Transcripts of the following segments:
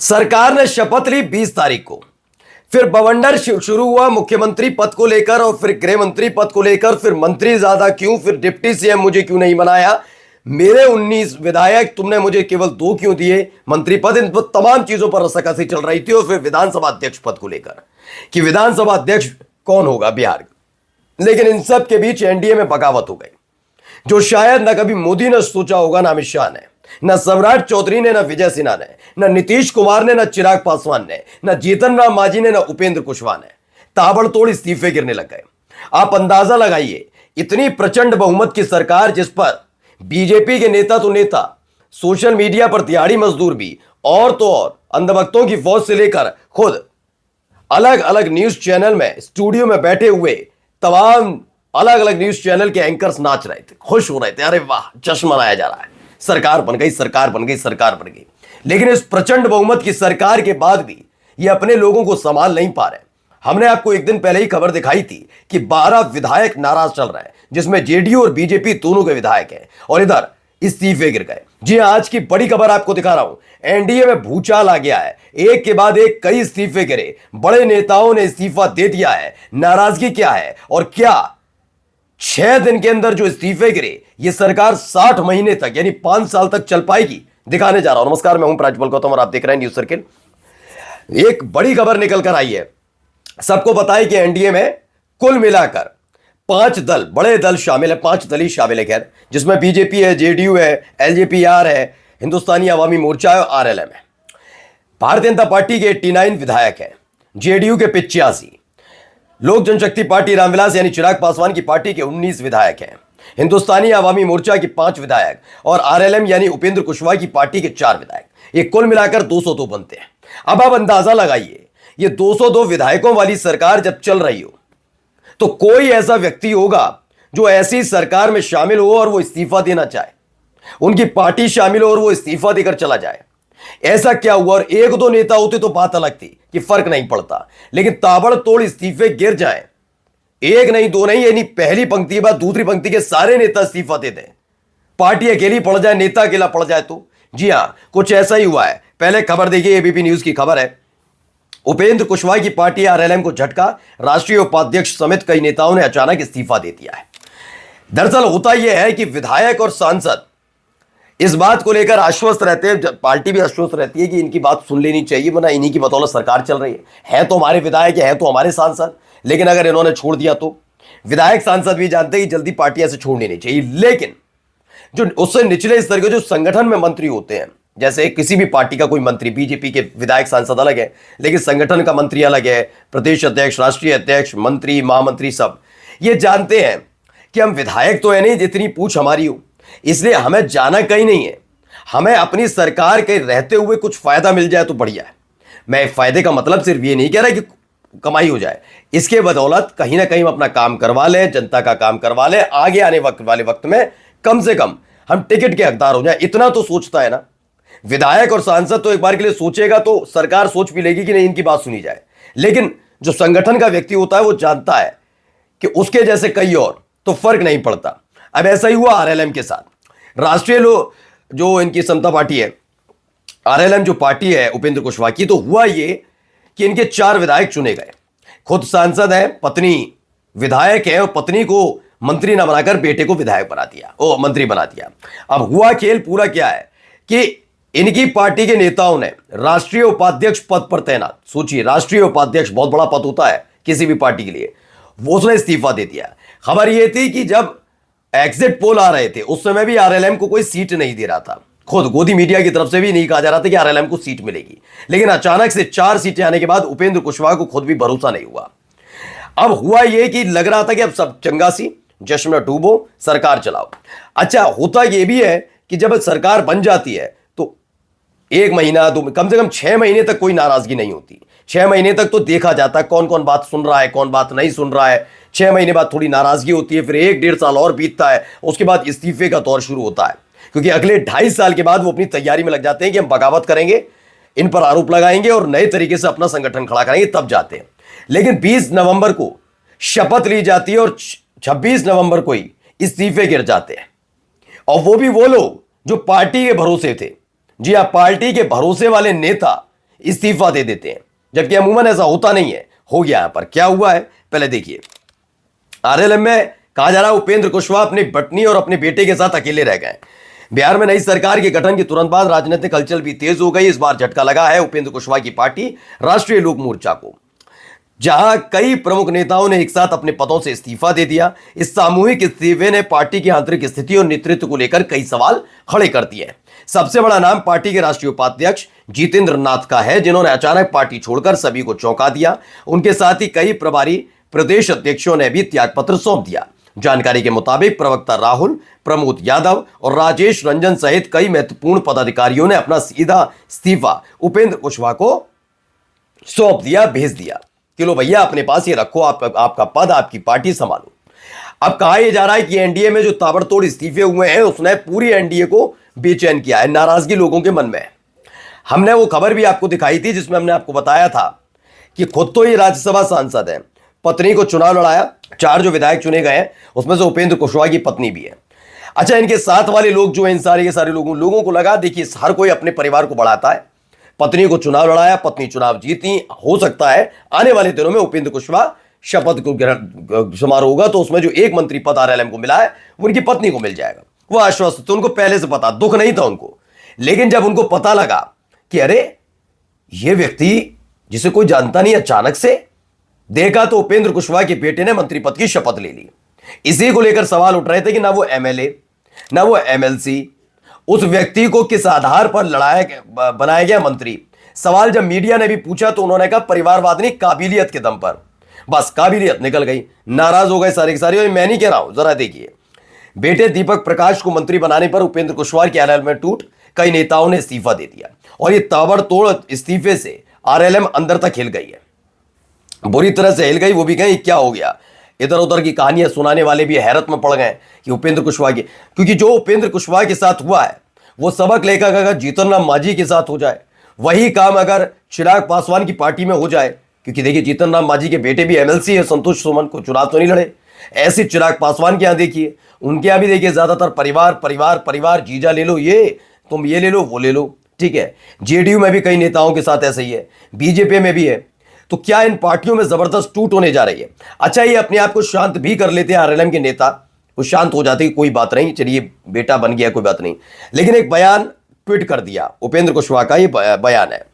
सरकार ने शपथ ली 20 तारीख को। फिर बवंडर शुरू हुआ मुख्यमंत्री पद को लेकर, और फिर गृह मंत्री पद को लेकर, फिर मंत्री ज्यादा क्यों, फिर डिप्टी सीएम मुझे क्यों नहीं बनाया, मेरे 19 विधायक तुमने मुझे केवल 2 क्यों दिए मंत्री पद। इन तमाम चीजों पर रस्साकसी चल रही थी। और फिर विधानसभा अध्यक्ष पद को लेकर कि विधानसभा अध्यक्ष कौन होगा बिहार। लेकिन इन सब के बीच एनडीए में बगावत हो गई, जो शायद न कभी मोदी ने सोचा होगा, ना अमित शाह ने, न सम्राट चौधरी ने, न विजय सिन्हा ने, न नीतीश कुमार ने, न चिराग पासवान ने, न जीतन राम मांझी ने, न उपेंद्र कुशवाहा ने। ताबड़तोड़ इस्तीफे गिरने लग गए। आप अंदाजा लगाइए, इतनी प्रचंड बहुमत की सरकार, जिस पर बीजेपी के नेता तो नेता, सोशल मीडिया पर दिहाड़ी मजदूर भी, और तो और अंधभक्तों की फौज से लेकर खुद अलग अलग न्यूज चैनल में स्टूडियो में बैठे हुए तमाम अलग अलग न्यूज चैनल के एंकर्स नाच रहे थे, खुश हो रहे थे, अरे वाह जश्न मनाया जा रहा है, सरकार बन गई, सरकार बन गई, सरकार बन गई। लेकिन इस प्रचंड बहुमत की सरकार के बाद भी ये अपने लोगों को संभाल नहीं पा रहे। हमने आपको एक दिन पहले ही खबर दिखाई थी कि 12 विधायक नाराज चल रहे हैं, जिसमें जेडीयू और बीजेपी दोनों के विधायक हैं, और इधर इस्तीफे गिर गए। जी हां, आज की बड़ी खबर आपको दिखा रहा हूं। एनडीए में भूचाल आ गया है, एक के बाद एक कई इस्तीफे गिरे, बड़े नेताओं ने इस्तीफा दे दिया है। नाराजगी क्या है और क्या 6 दिन के अंदर जो इस्तीफे गिरे, ये सरकार 60 महीने तक यानी 5 साल तक चल पाएगी, दिखाने जा रहा हूं। नमस्कार, मैं हूं प्राजपल गौतम और आप देख रहे हैं न्यूज सर्किल। एक बड़ी खबर निकल कर आई है। सबको पता है कि एनडीए में कुल मिलाकर 5 दल, बड़े दल शामिल है, 5 दल ही शामिल है खैर, जिसमें बीजेपी है, जेडीयू है, एलजेपीआर है, हिंदुस्तानी अवामी मोर्चा है और आरएलएम है। भारतीय जनता पार्टी के 89 विधायक हैं, जेडीयू के 85, लोक जनशक्ति पार्टी रामविलास यानी चिराग पासवान की पार्टी के 19 विधायक हैं, हिंदुस्तानी अवामी मोर्चा की 5 विधायक और आरएलएम यानी उपेंद्र कुशवाहा की पार्टी के 4 विधायक। ये कुल मिलाकर 202 बनते हैं। अब आप अंदाजा लगाइए, ये 202 विधायकों वाली सरकार जब चल रही हो, तो कोई ऐसा व्यक्ति होगा जो ऐसी सरकार में शामिल हो और वो इस्तीफा देना चाहे, उनकी पार्टी शामिल हो और वो इस्तीफा देकर चला जाए। ऐसा क्या हुआ? और 1-2 नेता होते तो बात अलग थी कि फर्क नहीं पड़ता, लेकिन ताबड़तोड़ इस्तीफे गिर जाए, 1 नहीं 2 नहीं, यानी पहली पंक्ति के बाद दूसरी पंक्ति के सारे नेता इस्तीफा दे दें, पार्टी अकेली पड़ जाए, नेता अकेला पड़ जाए। तो जी हां, कुछ ऐसा ही हुआ है। पहले खबर देखिए, एबीपी न्यूज की खबर है। उपेंद्र कुशवाहा की पार्टी आरएलएम को झटका, राष्ट्रीय उपाध्यक्ष समेत कई नेताओं ने अचानक इस्तीफा दे दिया है। दरअसल होता यह है कि विधायक और सांसद इस बात को लेकर आश्वस्त रहते हैं, पार्टी भी आश्वस्त रहती है कि इनकी बात सुन लेनी चाहिए, वरना इन्हीं की बदौलत सरकार चल रही है तो हमारे विधायक है तो हमारे सांसद, लेकिन अगर इन्होंने छोड़ दिया तो विधायक सांसद भी जानते हैं कि जल्दी पार्टी ऐसे छोड़नी नहीं चाहिए। लेकिन जो उससे निचले स्तर के जो संगठन में मंत्री होते हैं, जैसे किसी भी पार्टी का कोई मंत्री, बीजेपी के विधायक सांसद अलग है, लेकिन संगठन का मंत्री अलग है, प्रदेश अध्यक्ष, राष्ट्रीय अध्यक्ष, मंत्री, महामंत्री, सब ये जानते हैं कि हम विधायक तो है नहीं जितनी पूछ हमारी हो, इसलिए हमें जाना कहीं नहीं है, हमें अपनी सरकार के रहते हुए कुछ फायदा मिल जाए तो बढ़िया है। मैं फायदे का मतलब सिर्फ ये नहीं कह रहा कि कमाई हो जाए, इसके बदौलत कहीं ना कहीं हम अपना काम करवा लें, जनता का काम करवा लें, आगे आने वाले वक्त में कम से कम हम टिकट के हकदार हो जाए, इतना तो सोचता है ना विधायक और सांसद। तो एक बार के लिए सोचेगा तो सरकार सोच भी लेगी कि नहीं, इनकी बात सुनी जाए। लेकिन जो संगठन का व्यक्ति होता है वो जानता है कि उसके जैसे कई और, तो फर्क नहीं पड़ता। अब ऐसा ही हुआ आरएलएम के साथ। राष्ट्रीय जो इनकी समता पार्टी है, आरएलएम जो पार्टी है उपेंद्र कुशवाहा की, तो हुआ ये कि इनके 4 विधायक चुने गए। खुद सांसद है, पत्नी विधायक है, और पत्नी को मंत्री ना बनाकर बेटे को विधायक बना दिया, ओ मंत्री बना दिया। अब हुआ खेल पूरा क्या है कि इनकी पार्टी के नेताओं ने राष्ट्रीय उपाध्यक्ष पद पर तैनात, सोचिए राष्ट्रीय उपाध्यक्ष बहुत बड़ा पद होता है किसी भी पार्टी के लिए, वो उसने इस्तीफा दे दिया। खबर यह थी कि जब एग्जिट पोल आ रहे थे उस समय भी आरएलएम को कोई सीट नहीं दे रहा था, खुद गोदी मीडिया की तरफ से भी नहीं कहा जा रहा था कि आरएलएम को सीट मिलेगी। लेकिन अचानक से 4 सीटें आने के बाद उपेंद्र कुशवाहा को खुद भी भरोसा नहीं हुआ। अब हुआ यह कि लग रहा था कि अब सब चंगासी, जश्न में डूबो, सरकार चलाओ। अच्छा, होता यह भी है कि जब सरकार बन जाती है तो 1 महीना 2, कम से कम 6 महीने तक कोई नाराजगी नहीं होती। 6 महीने तक तो देखा जाता है कौन कौन बात सुन रहा है, कौन बात नहीं सुन रहा है। 6 महीने बाद थोड़ी नाराजगी होती है, फिर 1-1.5 साल और बीतता है, उसके बाद इस्तीफे का दौर शुरू होता है, क्योंकि अगले 2.5 साल के बाद वो अपनी तैयारी में लग जाते हैं कि हम बगावत करेंगे, इन पर आरोप लगाएंगे और नए तरीके से अपना संगठन खड़ा करेंगे, तब जाते हैं। लेकिन 20 नवंबर को शपथ ली जाती है और 26 नवंबर को ही इस्तीफे गिर जाते हैं, और वो भी वो लोग जो पार्टी के भरोसे थे। जी हां, पार्टी के भरोसे वाले नेता इस्तीफा दे देते हैं, जबकि अमूमन ऐसा होता नहीं है। हो गया यहां पर क्या हुआ है पहले देखिए। आरएलएम में कहा जा रहा है उपेंद्र कुशवाहा अपनी पत्नी और अपने बेटे के साथ अकेले रह गए। बिहार में नई सरकार के गठन के तुरंत बाद राजनीतिक हलचल भी तेज हो गई। इस बार झटका लगा है उपेंद्र कुशवाहा की पार्टी राष्ट्रीय लोक मोर्चा को, जहां कई प्रमुख नेताओं ने एक साथ अपने पदों से इस्तीफा दे दिया। इस सामूहिक इस्तीफे ने पार्टी की आंतरिक स्थिति और नेतृत्व को लेकर कई सवाल खड़े कर दिए। सबसे बड़ा नाम पार्टी के राष्ट्रीय उपाध्यक्ष जितेंद्र नाथ का है, जिन्होंने अचानक पार्टी छोड़कर सभी को चौंका दिया। उनके साथ ही कई प्रभारी प्रदेश अध्यक्षों ने भी त्यागपत्र सौंप दिया। जानकारी के मुताबिक प्रवक्ता राहुल, प्रमोद यादव और राजेश रंजन सहित कई महत्वपूर्ण पदाधिकारियों ने अपना सीधा इस्तीफा उपेंद्र कुशवाहा को सौंप दिया, भेज दिया कि लो भैया अपने पास ये रखो, आपका पद, आपकी पार्टी संभालो। अब कहा यह जा रहा है कि एनडीए में जो ताबड़तोड़ इस्तीफे हुए हैं उसने पूरी एनडीए को बेचैन किया है, नाराजगी लोगों के मन में है। हमने वो खबर भी आपको दिखाई थी जिसमें हमने आपको बताया था कि खुद तो ये राज्यसभा सांसद है, पत्नी को चुनाव लड़ाया। 4 जो विधायक चुने गए हैं उसमें से उपेंद्र कुशवाहा की पत्नी भी है। अच्छा, इनके साथ वाले लोग जो हैं, इन सारे के सारे लोगों को लगा, देखिए हर कोई अपने परिवार को बढ़ाता है। पत्नी को चुनाव लड़ाया, पत्नी चुनाव जीती, हो सकता है आने वाले दिनों में उपेंद्र कुशवाहा शपथ को ग्रहण समारोह होगा तो उसमें जो एक मंत्री पद आरएलएम को मिला है वो उनकी पत्नी को मिल जाएगा। वो आश्वस्त थे, उनको पहले से पता, दुख नहीं था उनको। लेकिन जब उनको पता लगा कि अरे ये व्यक्ति जिसे कोई जानता नहीं, अचानक से देखा तो उपेंद्र कुशवाहा के बेटे ने मंत्री पद की शपथ ले ली। इसी को लेकर सवाल उठ रहे थे कि ना वो एमएलए ना वो एमएलसी, उस व्यक्ति को किस आधार पर बनाया गया मंत्री। सवाल जब मीडिया ने भी पूछा तो उन्होंने कहा परिवारवाद नहीं, काबिलियत के दम पर। बस काबिलियत निकल गई, नाराज हो गए सारे के सारे। मैं नहीं कह रहा हूं, जरा देखिए। बेटे दीपक प्रकाश को मंत्री बनाने पर उपेंद्र कुशवाहा की आरएलएम में टूट, कई नेताओं ने इस्तीफा दे दिया और ये ताबड़तोड़ इस्तीफे से आरएलएम अंदर तक हिल गई है, बुरी तरह से हिल गई। वो भी कहीं क्या हो गया, इधर उधर की कहानियां सुनाने वाले भी हैरत में पड़ गए कि उपेंद्र कुशवाहा की, क्योंकि जो उपेंद्र कुशवाहा के साथ हुआ है वो सबक लेकर अगर जीतन राम मांझी के साथ हो जाए, वही काम अगर चिराग पासवान की पार्टी में हो जाए, क्योंकि देखिए जीतन राम मांझी के बेटे भी एमएलसी है, संतोष सुमन को चुनाव तो नहीं लड़े। ऐसे चिराग पासवान के यहां देखिए, उनके यहां भी देखिए ज्यादातर परिवार परिवार परिवार, जीजा ले लो ये, तुम ये ले लो वो ले लो, ठीक है। जेडीयू में भी कई नेताओं के साथ ऐसे ही है, बीजेपी में भी है। तो क्या इन पार्टियों में जबरदस्त टूट होने जा रही है। अच्छा, ये अपने आप को शांत भी कर लेते हैं आरएलएम के नेता, वो शांत हो जाते, कोई बात नहीं, चलिए बेटा बन गया कोई बात नहीं। लेकिन एक बयान ट्वीट कर दिया उपेंद्र कुशवाहा का, ये बयान है।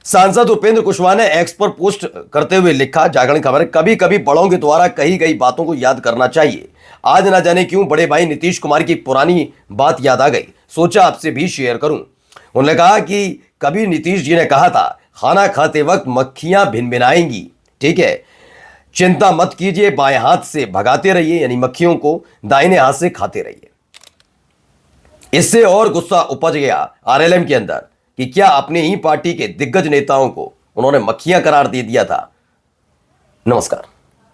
सांसद उपेंद्र कुशवाहा ने एक्स पर पोस्ट करते हुए लिखा, जागरण खबर है, कभी कभी बड़ों के द्वारा कही गई बातों को याद करना चाहिए। आज ना जाने क्यों बड़े भाई नीतीश कुमार की पुरानी बात याद आ गई, सोचा आपसे भी शेयर करूं। उन्होंने कहा कि कभी नीतीश जी ने कहा था खाना खाते वक्त मक्खियां भिनभिनाएंगी, ठीक है, चिंता मत कीजिए, बाएं हाथ से भगाते रहिए, यानी मक्खियों को दाहिने हाथ से खाते रहिए। इससे और गुस्सा उपज गया आरएलएम के अंदर कि क्या अपने ही पार्टी के दिग्गज नेताओं को उन्होंने मक्खियां करार दे दिया था। नमस्कार।